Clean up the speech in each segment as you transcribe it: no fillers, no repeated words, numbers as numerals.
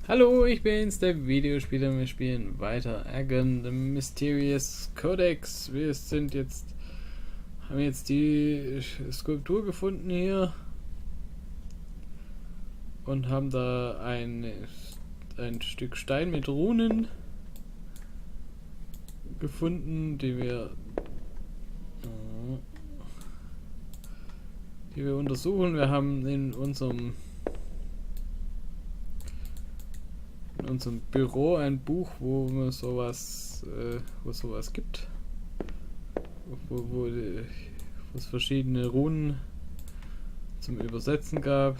Hallo, ich bin's, der Videospieler. Wir spielen weiter AGON, the Mysterious Codex. Haben jetzt die Skulptur gefunden hier und haben da ein Stück Stein mit Runen gefunden, die wir untersuchen. Wir haben in unserem Büro ein Buch, wo sowas gibt, wo es verschiedene Runen zum Übersetzen gab.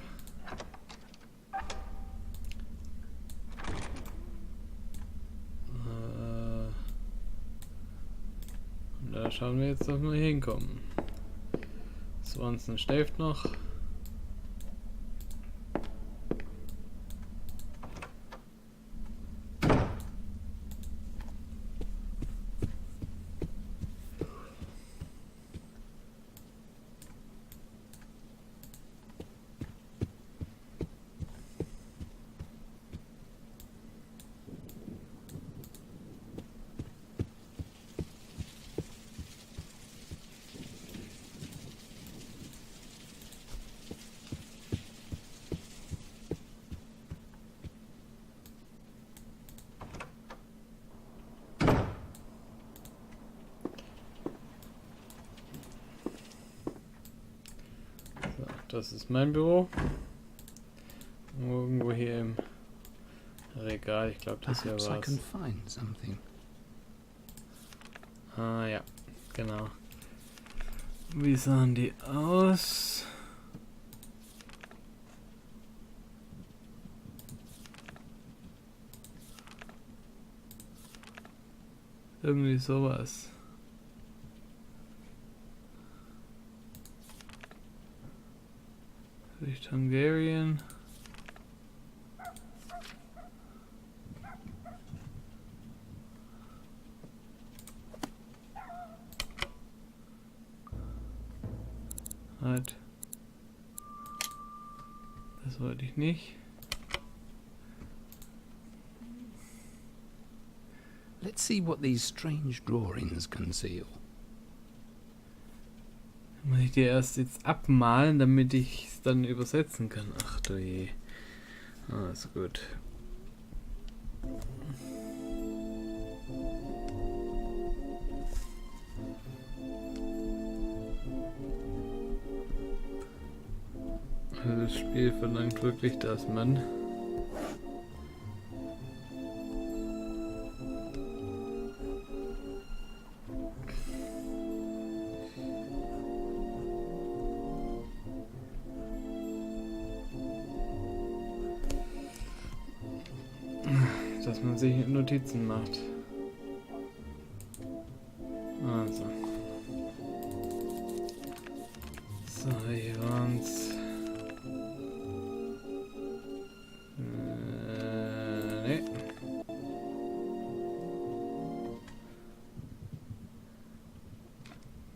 Und da schauen wir jetzt, ob wir hinkommen. Swanson schläft noch. Das ist mein Büro. Irgendwo hier im Regal. Ich glaube, das hier war's. Ah ja, genau. Wie sahen die aus? Irgendwie sowas. Vielleicht Hungarian. Halt. Das wollte ich nicht. Let's see what these strange drawings conceal. Muss ich dir erst jetzt abmalen, damit ich es dann übersetzen kann. Ach du je. Ah, ist gut. Also das Spiel verlangt wirklich, dass man sich Notizen macht. Also. So, hier waren's. Nee.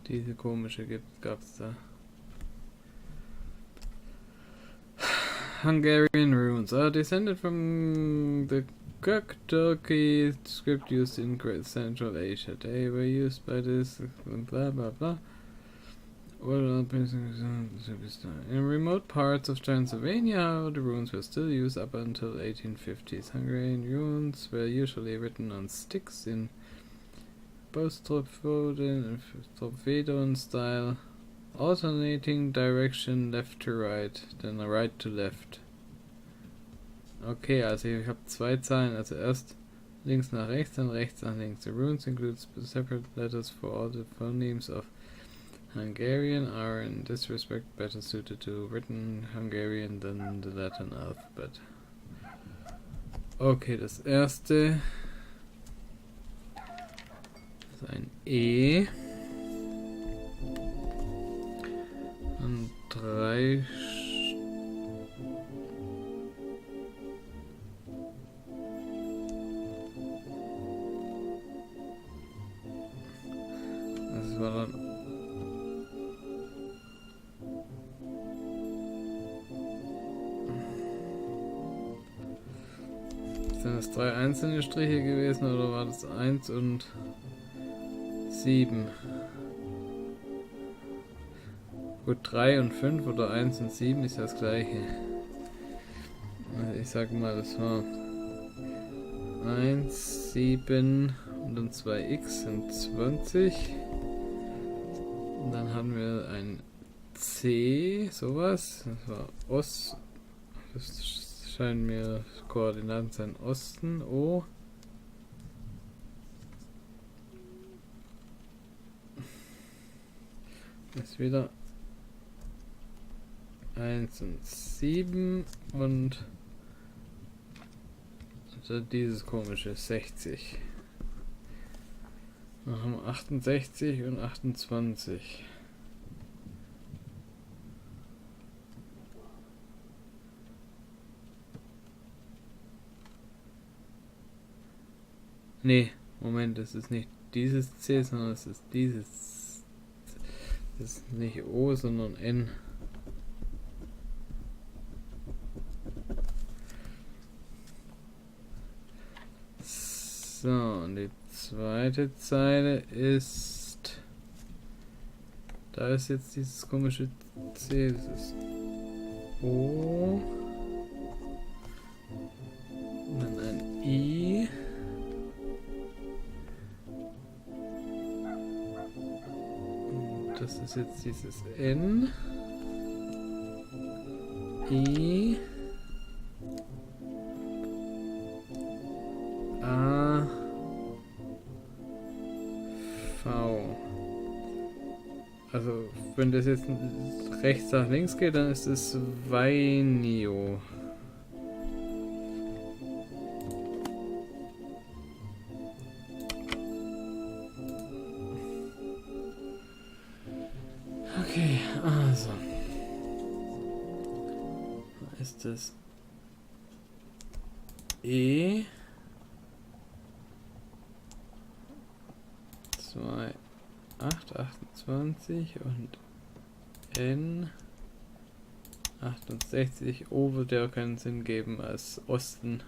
Diese komische gab's da. Hungarian runes are descended from the Turkey script used in Great Central Asia. They were used by this blah blah blah. In remote parts of Transylvania, the runes were still used up until 1850s. Hungarian runes were usually written on sticks in both Tropvedon style, alternating direction left to right, then right to left. Okay, also ich habe zwei Zahlen, also erst links nach rechts, dann rechts nach links. The runes include separate letters for all the phonemes of Hungarian, are in this respect better suited to written Hungarian than the Latin alphabet. Okay, das erste ist ein E und 3 war dann das 3 einzelne Striche gewesen oder war das 1 und 7? Gut, 3 und 5 oder 1 und 7 ist das gleiche. Also ich sag mal, das war 1, 7 und dann 2x sind 20. Und dann haben wir ein C, sowas. Das war Ost. Das scheinen mir Koordinaten sein. Osten, O. Ist wieder 1 und 7 und dieses komische 60. Dann haben wir 68 und 28. Nee, Moment, das ist nicht dieses C, sondern es ist dieses. Das ist nicht O, sondern N. So, und die zweite Zeile ist. Da ist jetzt dieses komische C, das ist O. Und dann ein I. Und das ist jetzt dieses N. I. A. V. Also, wenn das jetzt rechts nach links geht, dann ist es Vainio. Okay, also. Da ist das E. 2, 8, 28 und N 68. O wird ja keinen Sinn geben als Osten.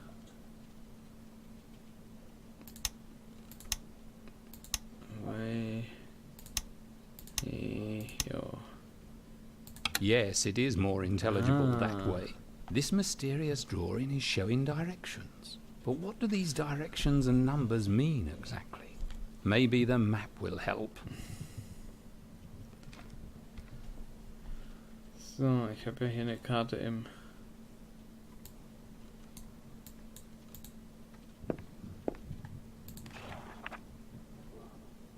Weil. Ja. Yes, it is more intelligible that way. This mysterious drawing is showing directions. But what do these directions and numbers mean exactly? Maybe the map will help. So, ich habe ja hier eine Karte im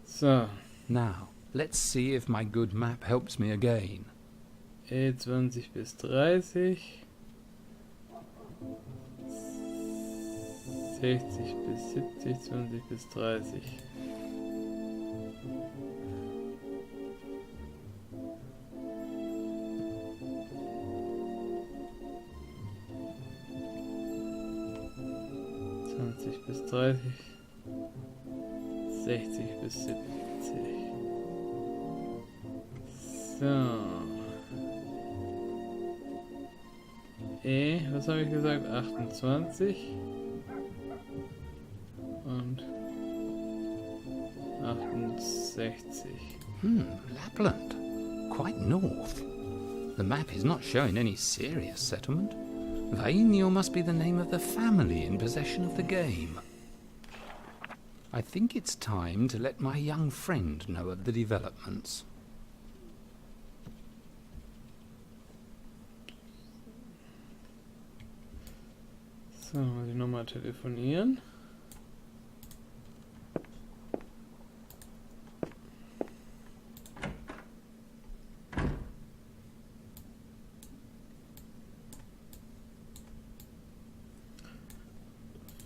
So. Now, let's see if my good map helps me again. E20 bis 30. 60 bis 70, 20 bis 30. Bis 30, 60 bis 70. So. Was habe ich gesagt? 28 und 68. Lapland. Quite north. The map is not showing any serious settlement. Vainio must be the name of the family in possession of the game. I think it's time to let my young friend know of the developments. So, muss ich nochmal telefonieren.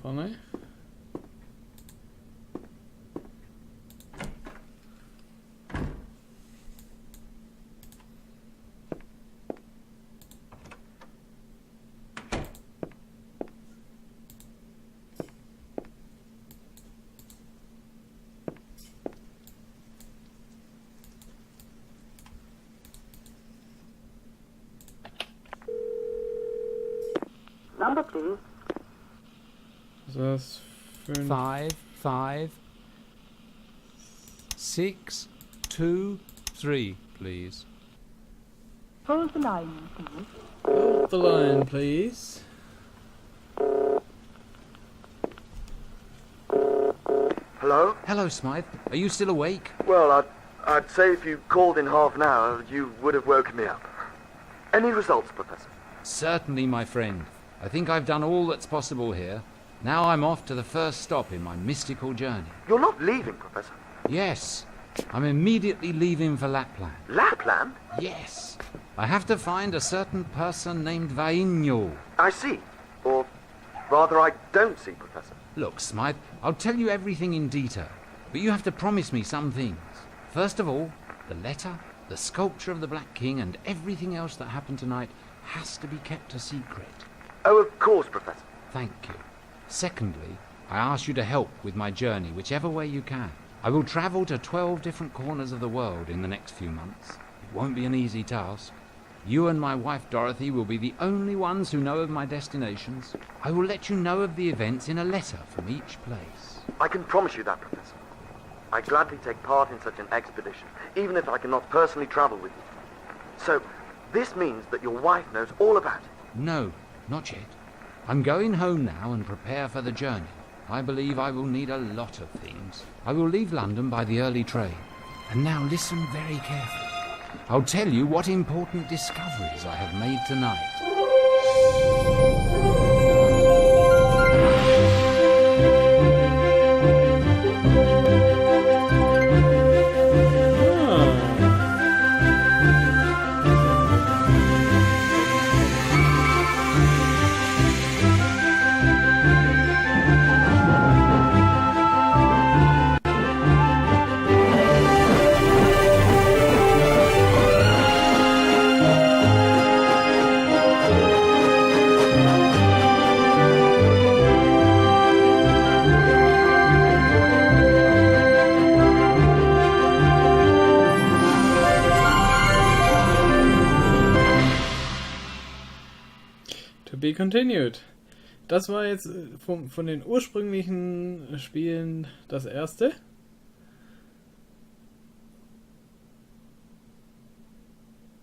Vorne. Number, please. Das 5. 5, 5, 6, 2, 3, please. Hold the line, please. Hold the line, please. Hello? Hello, Smythe. Are you still awake? Well, I'd say if you called in half an hour, you would have woken me up. Any results, Professor? Certainly, my friend. I think I've done all that's possible here. Now I'm off to the first stop in my mystical journey. You're not leaving, Professor. Yes, I'm immediately leaving for Lapland. Lapland? Yes. I have to find a certain person named Vainio. I see. Or rather, I don't see, Professor. Look, Smythe, I'll tell you everything in detail, but you have to promise me some things. First of all, the letter, the sculpture of the Black King, and everything else that happened tonight has to be kept a secret. Oh, of course, Professor. Thank you. Secondly, I ask you to help with my journey whichever way you can. I will travel to 12 different corners of the world in the next few months. It won't be an easy task. You and my wife Dorothy will be the only ones who know of my destinations. I will let you know of the events in a letter from each place. I can promise you that, Professor. I gladly take part in such an expedition, even if I cannot personally travel with you. So, this means that your wife knows all about it. No, not yet. I'm going home now and prepare for the journey. I believe I will need a lot of things. I will leave London by the early train. And now listen very carefully. I'll tell you what important discoveries I have made tonight. Be continued. Das war jetzt von den ursprünglichen Spielen das erste.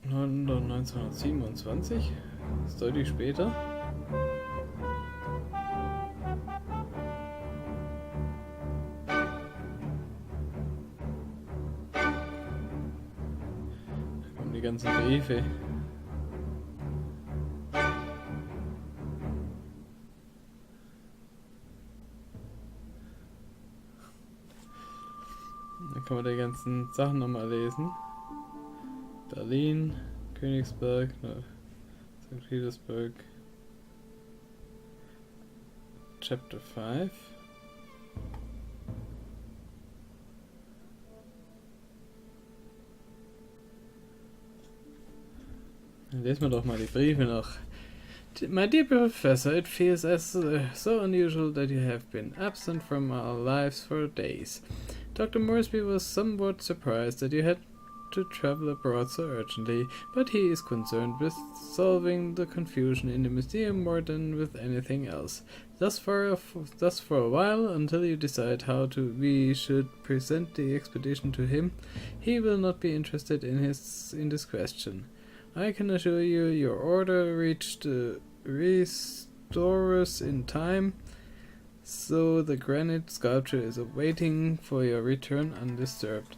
London 1927. Das ist deutlich später. Da kommen die ganzen Briefe. Da kann man die ganzen Sachen nochmal lesen. Berlin, Königsberg, St. Petersburg. Chapter 5. Dann lesen wir doch mal die Briefe noch. My dear Professor, it feels so unusual that you have been absent from our lives for days. Dr. Moresby was somewhat surprised that you had to travel abroad so urgently, but he is concerned with solving the confusion in the museum more than with anything else. Thus for a while, until you decide how we should present the expedition to him, he will not be interested in this question. I can assure you your order reached the restorers in time, so the granite sculpture is awaiting for your return undisturbed.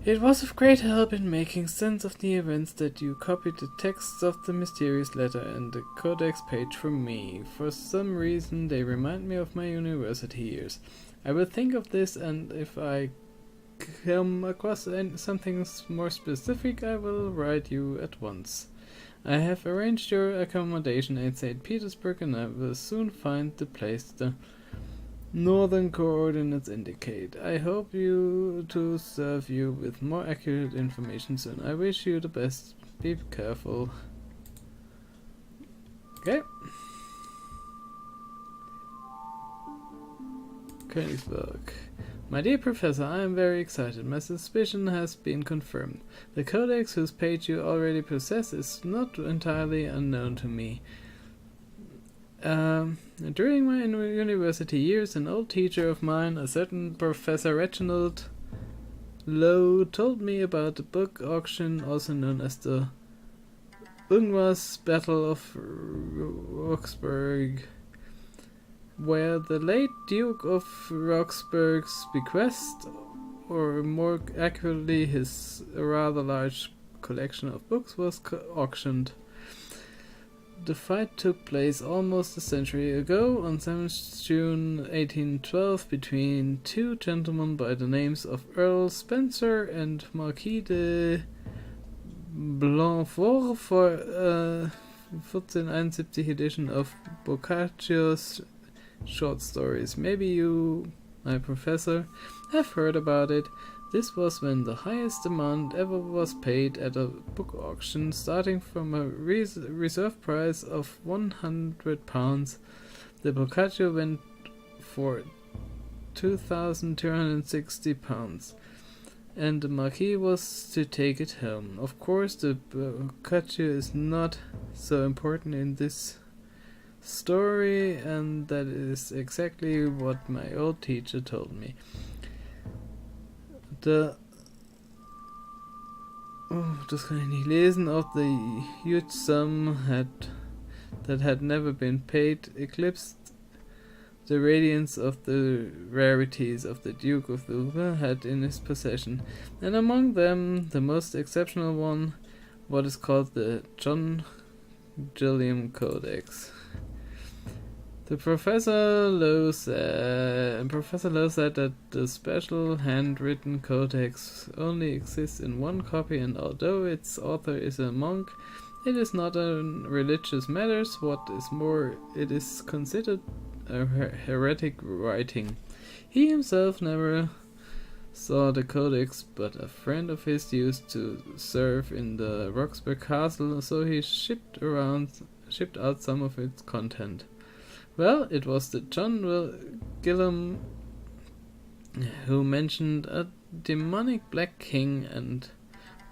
It was of great help in making sense of the events that you copied the texts of the mysterious letter and the codex page from me. For some reason they remind me of my university years. I will think of this, and if I come across something more specific, I will write you at once. I have arranged your accommodation at St. Petersburg, and I will soon find the place the northern coordinates indicate. I hope to serve you with more accurate information soon. I wish you the best. Be careful. Okay. Königsberg. My dear Professor, I am very excited. My suspicion has been confirmed. The codex, whose page you already possess, is not entirely unknown to me. During my university years, an old teacher of mine, a certain Professor Reginald Lowe, told me about the book auction, also known as the Irgendwas Battle of Roxburgh, where the late Duke of Roxburgh's bequest, or more accurately his rather large collection of books, was auctioned. The fight took place almost a century ago, on 7th June 1812, between two gentlemen by the names of Earl Spencer and Marquis de Blanfort for 1471 edition of Boccaccio's short stories. Maybe you, my professor, have heard about it. This was when the highest amount ever was paid at a book auction, starting from a reserve price of £100. The Boccaccio went for £2,260, and the Marquis was to take it home. Of course, the Boccaccio is not so important in this story, and that is exactly what my old teacher told me. Das kann ich nicht lesen. Of the huge sum that had never been paid eclipsed the radiance of the rarities of the Duke of Alva had in his possession, and among them the most exceptional one, what is called the John Gilliam Codex. Professor Lowe said that the special handwritten codex only exists in one copy, and although its author is a monk, it is not a religious matters. What is more, it is considered a heretic writing. He himself never saw the codex, but a friend of his used to serve in the Roxburgh castle, so he shipped out some of its content. Well, it was the John Gilliam who mentioned a demonic black king and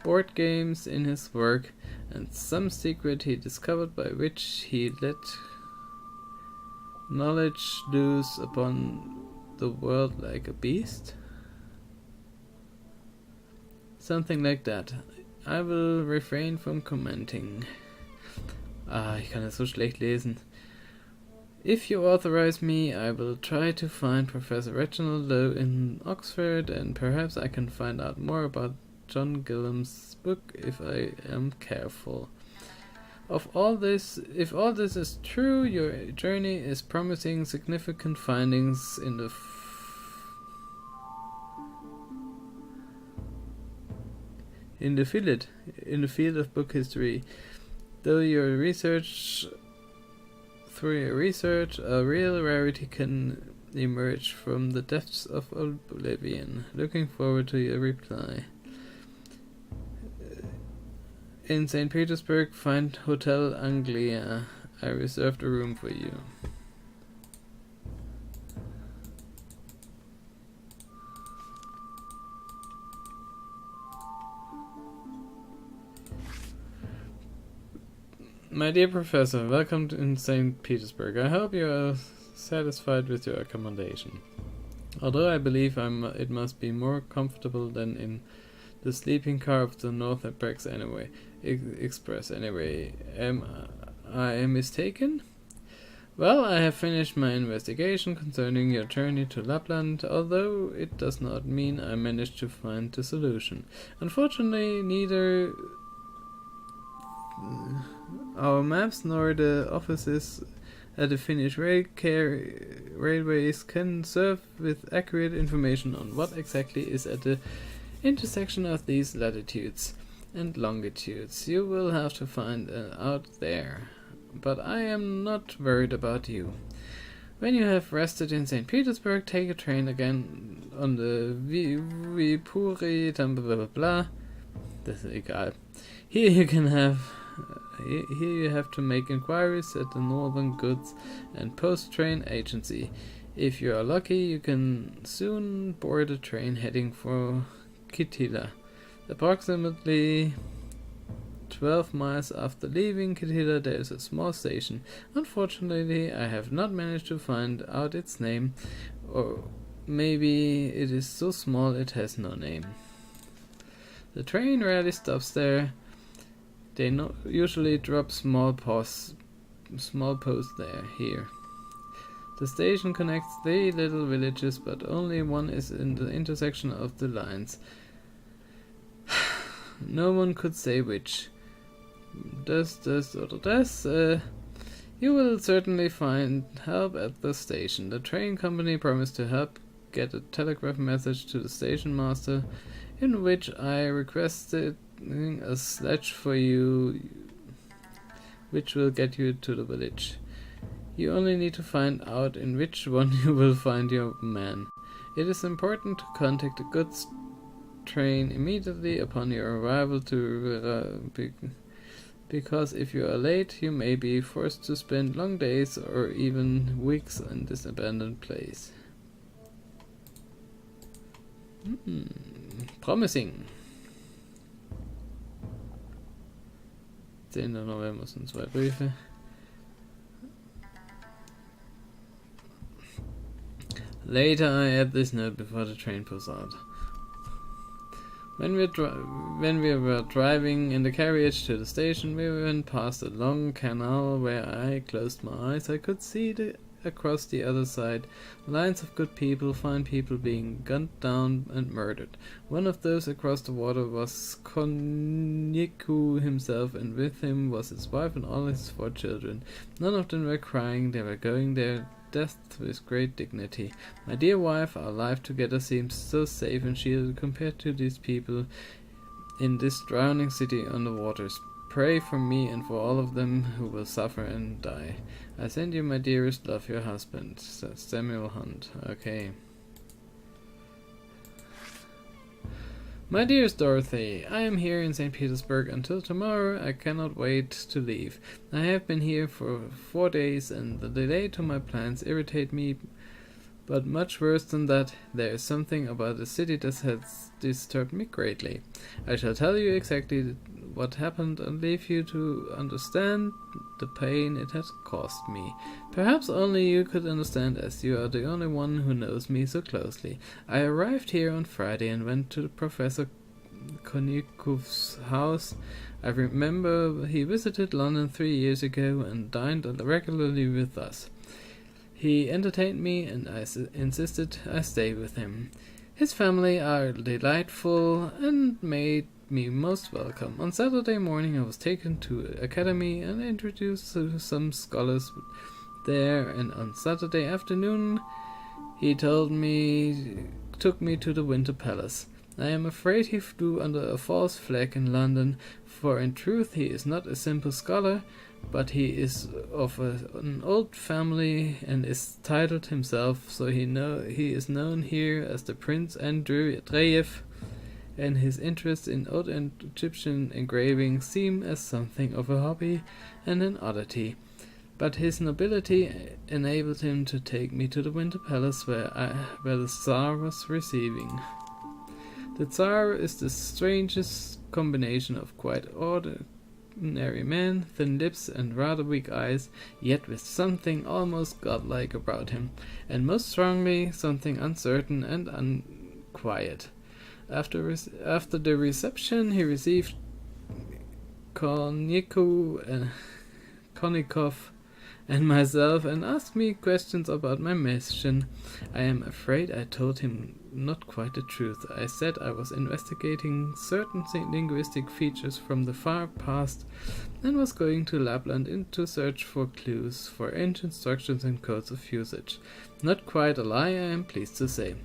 board games in his work, and some secret he discovered by which he let knowledge loose upon the world like a beast. Something like that. I will refrain from commenting. Ich kann das so schlecht lesen. If you authorize me, I will try to find Professor Reginald Lowe in Oxford, and perhaps I can find out more about John Gilliam's book if I am careful. If all this is true, your journey is promising significant findings in the field of book history. Through your research, a real rarity can emerge from the depths of oblivion. Looking forward to your reply. In St. Petersburg, find Hotel Anglia. I reserved a room for you. My dear Professor, welcome in St. Petersburg. I hope you are satisfied with your accommodation. Although I believe it must be more comfortable than in the sleeping car of the Northern Express anyway. Am I mistaken? Well, I have finished my investigation concerning your journey to Lapland, although it does not mean I managed to find the solution. Unfortunately, neither our maps nor the offices at the Finnish railways can serve with accurate information on what exactly is at the intersection of these latitudes and longitudes. You will have to find out there, but I am not worried about you. When you have rested in St. Petersburg, take a train again on the Vipuri, blah blah blah. Das ist egal. Here you have to make inquiries at the Northern Goods and Post Train Agency. If you are lucky, you can soon board a train heading for Kitila, approximately 12 miles after leaving Kitila there is a small station. Unfortunately, I have not managed to find out its name, or maybe it is so small it has no name. The train rarely stops there. They usually drop small posts there, here. The station connects 3 little villages, but only one is in the intersection of the lines. No one could say which. You will certainly find help at the station. The train company promised to help get a telegraph message to the station master, in which I requested a sledge for you, which will get you to the village. You only need to find out in which one you will find your man. It is important to contact the goods train immediately upon your arrival because if you are late, you may be forced to spend long days or even weeks in this abandoned place. Promising. 10. November sind 2 Briefe. Later I add this note before the train pulls out. When we were driving in the carriage to the station, we went past a long canal where I closed my eyes. I could see across the other side lines of good people, fine people being gunned down and murdered. One of those across the water was Konyiku himself, and with him was his wife and all his 4 children. None of them were crying, they were going their death with great dignity. My dear wife, our life together seems so safe and shielded compared to these people in this drowning city on the waters. Pray for me and for all of them who will suffer and die. I send you my dearest love, your husband, Samuel Hunt. Okay. My dearest Dorothy, I am here in St. Petersburg until tomorrow. I cannot wait to leave. I have been here for 4 days, and the delay to my plans irritate me. But much worse than that, there is something about the city that has disturbed me greatly. I shall tell you exactly what happened and leave you to understand the pain it has caused me. Perhaps only you could understand, as you are the only one who knows me so closely. I arrived here on Friday and went to Professor Konyikov's house. I remember he visited London 3 years ago and dined regularly with us. He entertained me, and I insisted I stay with him. His family are delightful and made me most welcome. On Saturday morning I was taken to Academy and introduced to some scholars there, and on Saturday afternoon he took me to the Winter Palace. I am afraid he flew under a false flag in London, for in truth he is not a simple scholar, but he is of an old family and is titled himself, so he is known here as the Prince Andreyev, and his interest in old Egyptian engraving seem as something of a hobby and an oddity. But his nobility enabled him to take me to the Winter Palace where the Tsar was receiving. The Tsar is the strangest combination of quite ordinary man, thin lips and rather weak eyes, yet with something almost godlike about him, and most strongly something uncertain and unquiet. After the reception, he received Konyiku, Konnikov and myself and asked me questions about my mission. I am afraid I told him not quite the truth. I said I was investigating certain linguistic features from the far past and was going to Lapland to search for clues for ancient structures and codes of usage. Not quite a lie, I am pleased to say.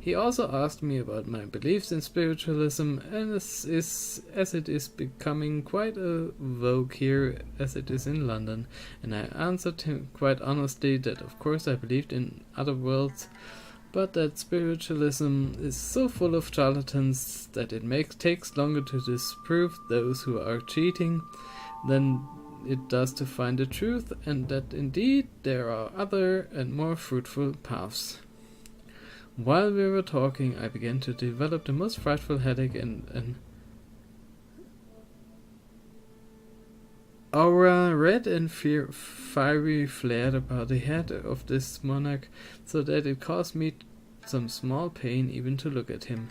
He also asked me about my beliefs in spiritualism, and as it is becoming quite a vogue here as it is in London, and I answered him quite honestly that of course I believed in other worlds, but that spiritualism is so full of charlatans that it takes longer to disprove those who are cheating than it does to find the truth, and that indeed there are other and more fruitful paths. While we were talking, I began to develop the most frightful headache and aura, red and fiery, flared about the head of this monarch, so that it caused me some small pain even to look at him.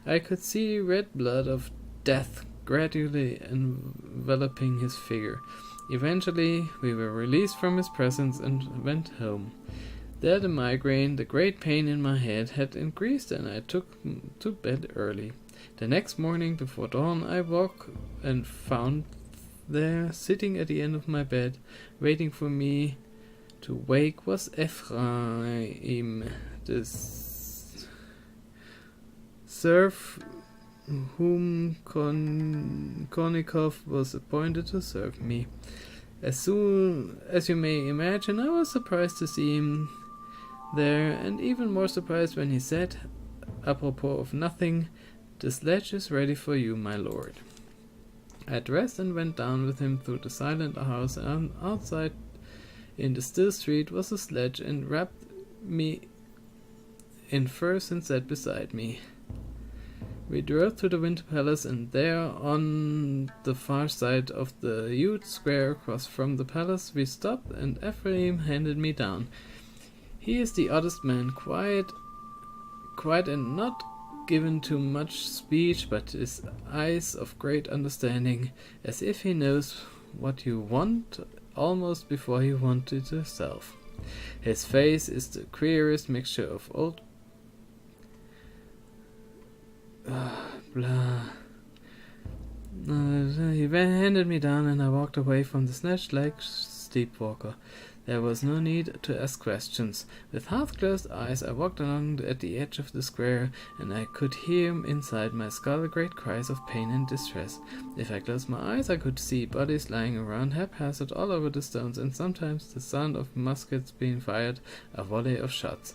I could see red blood of death gradually enveloping his figure. Eventually, we were released from his presence and went home. There the migraine, the great pain in my head, had increased, and I took to bed early. The next morning, before dawn, I woke and found there, sitting at the end of my bed, waiting for me to wake, was Ephraim, the serf whom Kornikov was appointed to serve me. As soon as you may imagine, I was surprised to see him there, and even more surprised when he said, apropos of nothing, "The sledge is ready for you, my lord." I dressed and went down with him through the silent house, and outside in the still street was a sledge, and wrapped me in furs and sat beside me. We drove to the Winter Palace, and there, on the far side of the huge square across from the palace, we stopped, and Ephraim handed me down. He is the oddest man, quiet and not given to much speech, but his eyes of great understanding, as if he knows what you want almost before you want it yourself. His face is the queerest mixture of old He handed me down, and I walked away from the sledge like sleepwalker. There was no need to ask questions. With half-closed eyes, I walked along at the edge of the square, and I could hear inside my skull great cries of pain and distress. If I closed my eyes, I could see bodies lying around haphazard all over the stones, and sometimes the sound of muskets being fired, a volley of shots.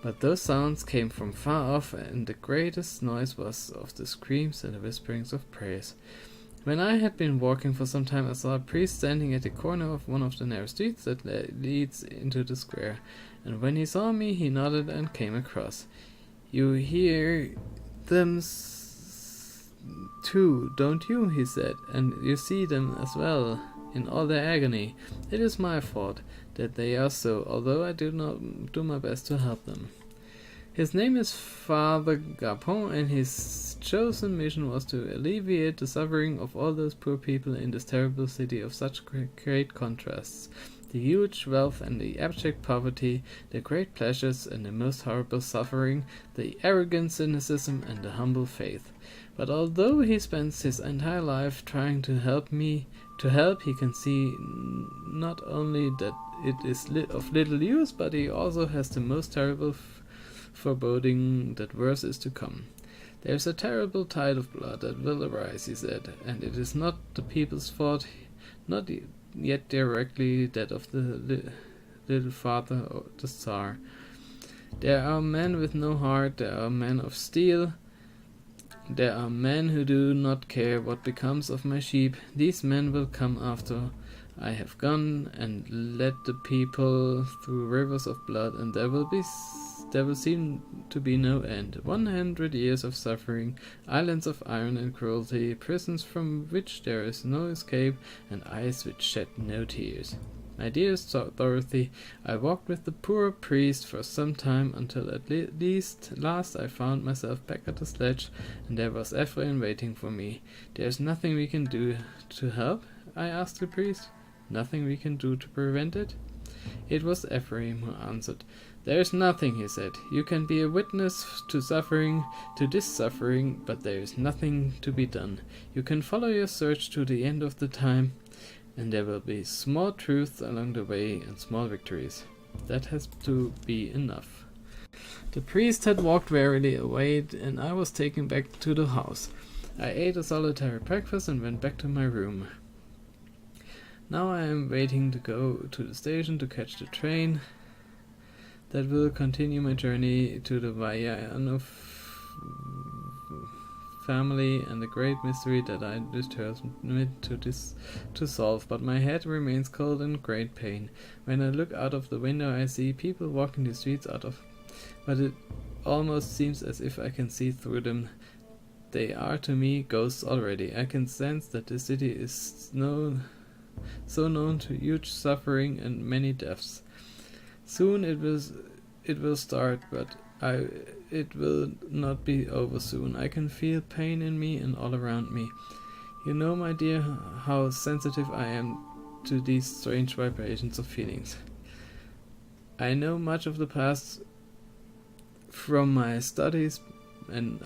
But those sounds came from far off, and the greatest noise was of the screams and the whisperings of prayers. When I had been walking for some time, I saw a priest standing at the corner of one of the narrow streets that leads into the square, and when he saw me, he nodded and came across. "You hear them too, don't you?" he said, "and you see them as well, in all their agony. It is my fault that they are so, although I do not do my best to help them." His name is Father Gapon, and his chosen mission was to alleviate the suffering of all those poor people in this terrible city of such great contrasts. The huge wealth and the abject poverty, the great pleasures and the most horrible suffering, the arrogant cynicism and the humble faith. But although he spends his entire life trying to help, he can see not only that it is of little use, but he also has the most terrible foreboding that worse is to come. "There is a terrible tide of blood that will arise," he said, "and it is not the people's fault, not yet directly that of the little father or the Tsar. There are men with no heart, there are men of steel, there are men who do not care what becomes of my sheep. These men will come after I have gone and led the people through rivers of blood, and there will seem to be no end. 100 years of suffering, islands of iron and cruelty, prisons from which there is no escape, and eyes which shed no tears. My dearest Dorothy, I walked with the poor priest for some time, until at last I found myself back at the sledge, and there was Ephraim waiting for me. There is nothing we can do to help?" I asked the priest. "Nothing we can do to prevent it?" It was Ephraim who answered. "There is nothing," he said. "You can be a witness to this suffering, but there is nothing to be done. You can follow your search to the end of the time, and there will be small truths along the way and small victories. That has to be enough." The priest had walked wearily away, and I was taken back to the house. I ate a solitary breakfast and went back to my room. Now I am waiting to go to the station to catch the train that will continue my journey to the Vaiano family and the great mystery that I determined to solve, but my head remains cold and great pain. When I look out of the window, I see people walking the streets but it almost seems as if I can see through them. They are to me ghosts already. I can sense that the city is so known to huge suffering and many deaths. Soon it will start, but it will not be over soon. I can feel pain in me and all around me. You know, my dear, how sensitive I am to these strange vibrations of feelings. I know much of the past from my studies, and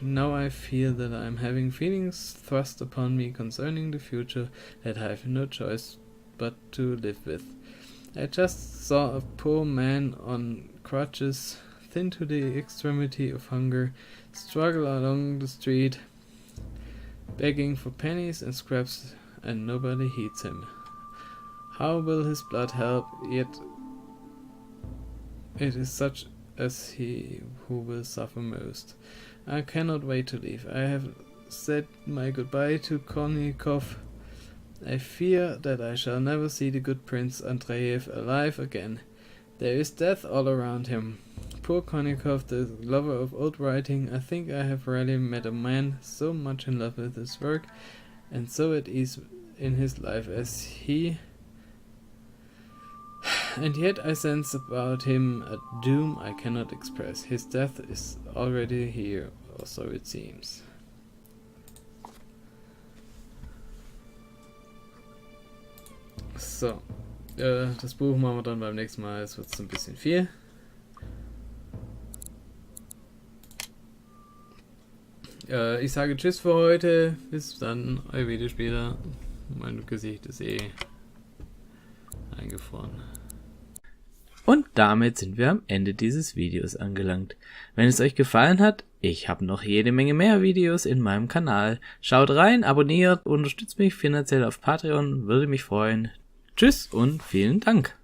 now I feel that I am having feelings thrust upon me concerning the future that I have no choice but to live with. I just saw a poor man on crutches, thin to the extremity of hunger, struggle along the street, begging for pennies and scraps, and nobody heeds him. How will his blood help? Yet it is such as he who will suffer most. I cannot wait to leave. I have said my goodbye to Kornikov. I fear that I shall never see the good Prince Andreev alive again. There is death all around him. Poor Kornikov, the lover of old writing. I think I have rarely met a man so much in love with his work and so at ease in his life as he. And yet I sense about him a doom I cannot express. His death is already here, or so it seems. So, das Buch machen wir dann beim nächsten Mal. Es wird ein bisschen viel. Ich sage Tschüss für heute. Bis dann, euer Videospieler. Mein Gesicht ist eingefroren. Und damit sind wir am Ende dieses Videos angelangt. Wenn es euch gefallen hat, ich habe noch jede Menge mehr Videos in meinem Kanal. Schaut rein, abonniert, unterstützt mich finanziell auf Patreon, würde mich freuen. Tschüss und vielen Dank.